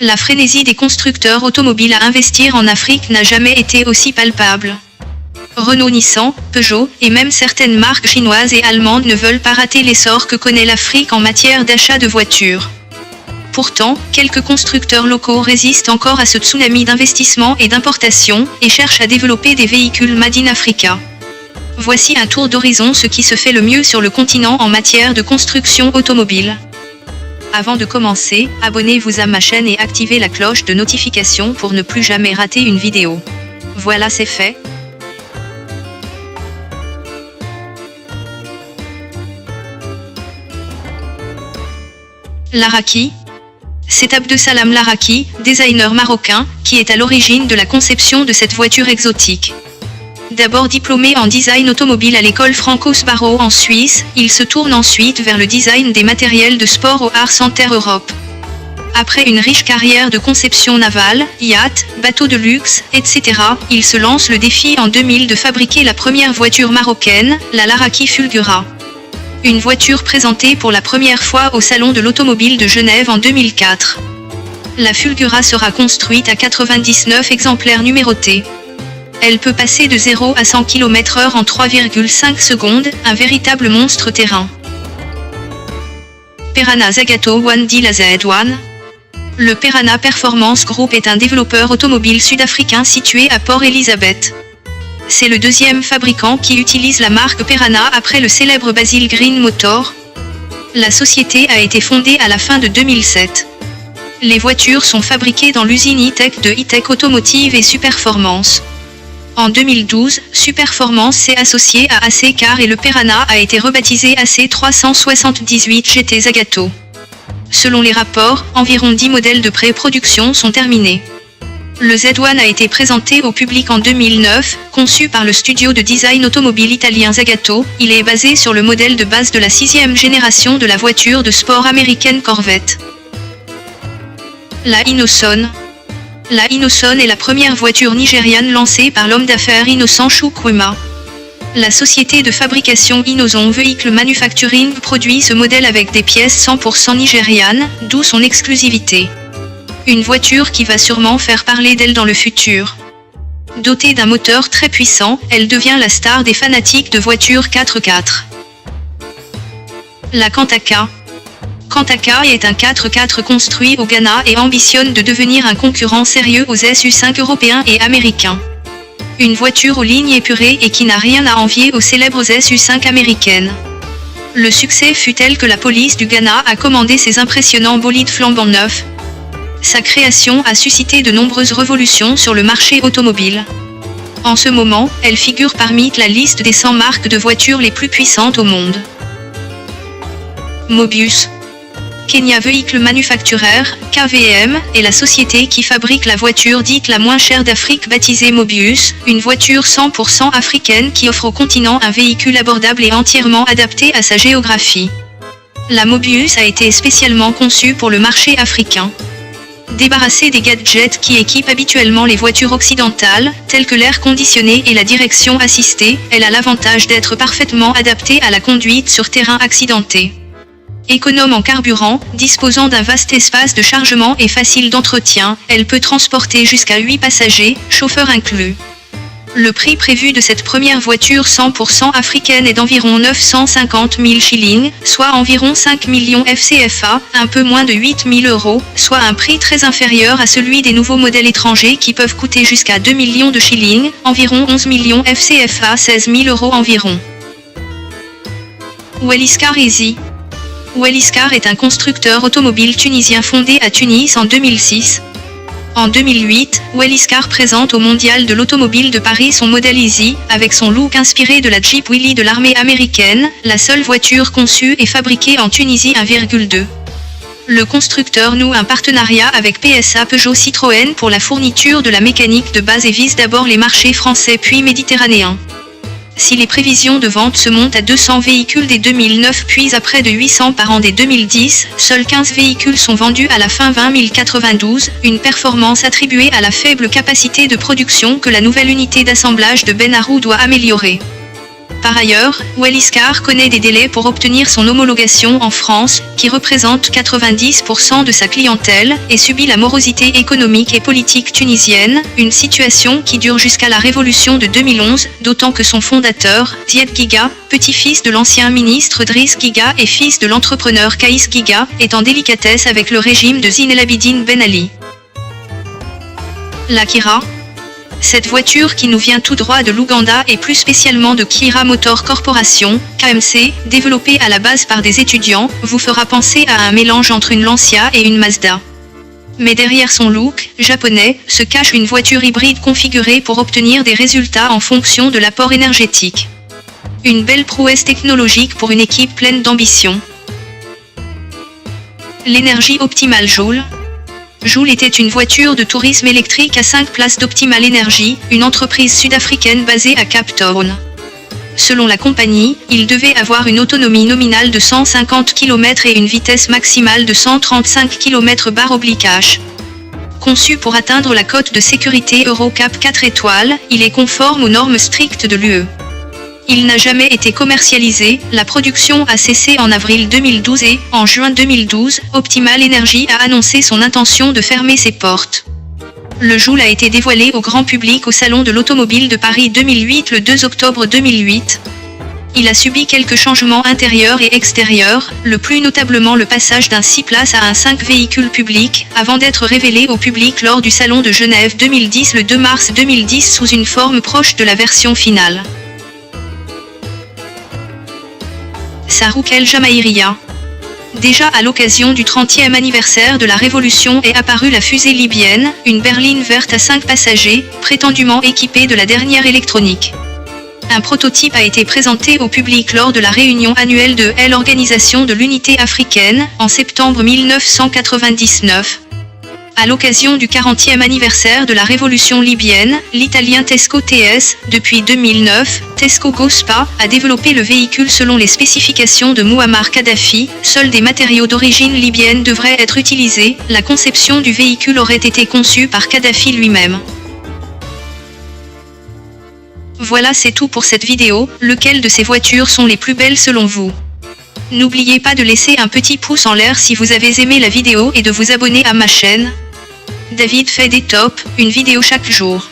La frénésie des constructeurs automobiles à investir en Afrique n'a jamais été aussi palpable. Renault, Nissan, Peugeot, et même certaines marques chinoises et allemandes ne veulent pas rater l'essor que connaît l'Afrique en matière d'achat de voitures. Pourtant, quelques constructeurs locaux résistent encore à ce tsunami d'investissement et d'importation, et cherchent à développer des véhicules Made in Africa. Voici un tour d'horizon ce qui se fait le mieux sur le continent en matière de construction automobile. Avant de commencer, abonnez-vous à ma chaîne et activez la cloche de notification pour ne plus jamais rater une vidéo. Voilà, c'est fait. Laraki. C'est Abdesalam Laraki, designer marocain, qui est à l'origine de la conception de cette voiture exotique. D'abord diplômé en design automobile à l'école Franco-Sbarro en Suisse, il se tourne ensuite vers le design des matériels de sport au Ars Center Europe. Après une riche carrière de conception navale, yacht, bateaux de luxe, etc., il se lance le défi en 2000 de fabriquer la première voiture marocaine, la Laraki Fulgura. Une voiture présentée pour la première fois au Salon de l'Automobile de Genève en 2004. La Fulgura sera construite à 99 exemplaires numérotés. Elle peut passer de 0 à 100 km/h en 3,5 secondes, un véritable monstre terrain. Perana Zagato 1D la Z1. Le Perana Performance Group est un développeur automobile sud-africain situé à Port Elizabeth. C'est le deuxième fabricant qui utilise la marque Perana après le célèbre Basil Green Motor. La société a été fondée à la fin de 2007. Les voitures sont fabriquées dans l'usine E-Tech de E-Tech Automotive et Superformance. En 2012, Superformance s'est associé à AC Car et le Perana a été rebaptisé AC378 GT Zagato. Selon les rapports, environ 10 modèles de pré-production sont terminés. Le Z1 a été présenté au public en 2009, conçu par le studio de design automobile italien Zagato. Il est basé sur le modèle de base de la 6e génération de la voiture de sport américaine Corvette. La Innoson. La Innoson est la première voiture nigériane lancée par l'homme d'affaires Innocent Chukwuma. La société de fabrication Innoson Vehicle Manufacturing produit ce modèle avec des pièces 100% nigérianes, d'où son exclusivité. Une voiture qui va sûrement faire parler d'elle dans le futur. Dotée d'un moteur très puissant, elle devient la star des fanatiques de voitures 4x4. La Kantaka. Kantaka est un 4x4 construit au Ghana et ambitionne de devenir un concurrent sérieux aux SU5 européens et américains. Une voiture aux lignes épurées et qui n'a rien à envier aux célèbres SU5 américaines. Le succès fut tel que la police du Ghana a commandé ces impressionnants bolides flambant neufs. Sa création a suscité de nombreuses révolutions sur le marché automobile. En ce moment, elle figure parmi la liste des 100 marques de voitures les plus puissantes au monde. Mobius. Kenya Vehicle Manufacturer, KVM, est la société qui fabrique la voiture dite la moins chère d'Afrique baptisée Mobius, une voiture 100% africaine qui offre au continent un véhicule abordable et entièrement adapté à sa géographie. La Mobius a été spécialement conçue pour le marché africain. Débarrassée des gadgets qui équipent habituellement les voitures occidentales, tels que l'air conditionné et la direction assistée, elle a l'avantage d'être parfaitement adaptée à la conduite sur terrain accidenté. Économe en carburant, disposant d'un vaste espace de chargement et facile d'entretien, elle peut transporter jusqu'à 8 passagers, chauffeur inclus. Le prix prévu de cette première voiture 100% africaine est d'environ 950 000 shillings, soit environ 5 millions FCFA, un peu moins de 8 000 euros, soit un prix très inférieur à celui des nouveaux modèles étrangers qui peuvent coûter jusqu'à 2 millions de shillings, environ 11 millions FCFA, 16 000 euros environ. Welliscar Easy. Welliscar est un constructeur automobile tunisien fondé à Tunis en 2006. En 2008, Welliscar présente au Mondial de l'Automobile de Paris son modèle Easy, avec son look inspiré de la Jeep Willys de l'armée américaine, la seule voiture conçue et fabriquée en Tunisie 1,2. Le constructeur noue un partenariat avec PSA Peugeot Citroën pour la fourniture de la mécanique de base et vise d'abord les marchés français puis méditerranéens. Si les prévisions de vente se montent à 200 véhicules dès 2009 puis à près de 800 par an dès 2010, seuls 15 véhicules sont vendus à la fin 20 092, une performance attribuée à la faible capacité de production que la nouvelle unité d'assemblage de Benarou doit améliorer. Par ailleurs, Welliscar connaît des délais pour obtenir son homologation en France, qui représente 90% de sa clientèle, et subit la morosité économique et politique tunisienne, une situation qui dure jusqu'à la révolution de 2011, d'autant que son fondateur, Ziad Giga, petit-fils de l'ancien ministre Driss Giga et fils de l'entrepreneur Kaïs Giga, est en délicatesse avec le régime de Zine El Abidine Ben Ali. La Kira. Cette voiture qui nous vient tout droit de l'Ouganda et plus spécialement de Kira Motor Corporation, KMC, développée à la base par des étudiants, vous fera penser à un mélange entre une Lancia et une Mazda. Mais derrière son look, japonais, se cache une voiture hybride configurée pour obtenir des résultats en fonction de l'apport énergétique. Une belle prouesse technologique pour une équipe pleine d'ambition. L'énergie Optimal Joule. Joule était une voiture de tourisme électrique à 5 places d'Optimal Energy, une entreprise sud-africaine basée à Cape Town. Selon la compagnie, il devait avoir une autonomie nominale de 150 km et une vitesse maximale de 135 km/h. Conçu pour atteindre la cote de sécurité EuroCap 4 étoiles, il est conforme aux normes strictes de l'UE. Il n'a jamais été commercialisé, la production a cessé en avril 2012 et, en juin 2012, Optimal Energy a annoncé son intention de fermer ses portes. Le Joule a été dévoilé au grand public au Salon de l'Automobile de Paris 2008 le 2 octobre 2008. Il a subi quelques changements intérieurs et extérieurs, le plus notablement le passage d'un 6 places à un 5 véhicules publics, avant d'être révélé au public lors du Salon de Genève 2010 le 2 mars 2010 sous une forme proche de la version finale. Sarouk El Jamaïria. Déjà à l'occasion du 30e anniversaire de la Révolution est apparue la fusée libyenne, une berline verte à 5 passagers, prétendument équipée de la dernière électronique. Un prototype a été présenté au public lors de la réunion annuelle de l'Organisation de l'Unité africaine, en septembre 1999. À l'occasion du 40e anniversaire de la révolution libyenne, l'italien Tesco TS, depuis 2009, Tesco Gospa, a développé le véhicule selon les spécifications de Mouammar Kadhafi. Seuls des matériaux d'origine libyenne devraient être utilisés, la conception du véhicule aurait été conçue par Kadhafi lui-même. Voilà, c'est tout pour cette vidéo. Lequel de ces voitures sont les plus belles selon vous? N'oubliez pas de laisser un petit pouce en l'air si vous avez aimé la vidéo et de vous abonner à ma chaîne. David fait des tops, une vidéo chaque jour.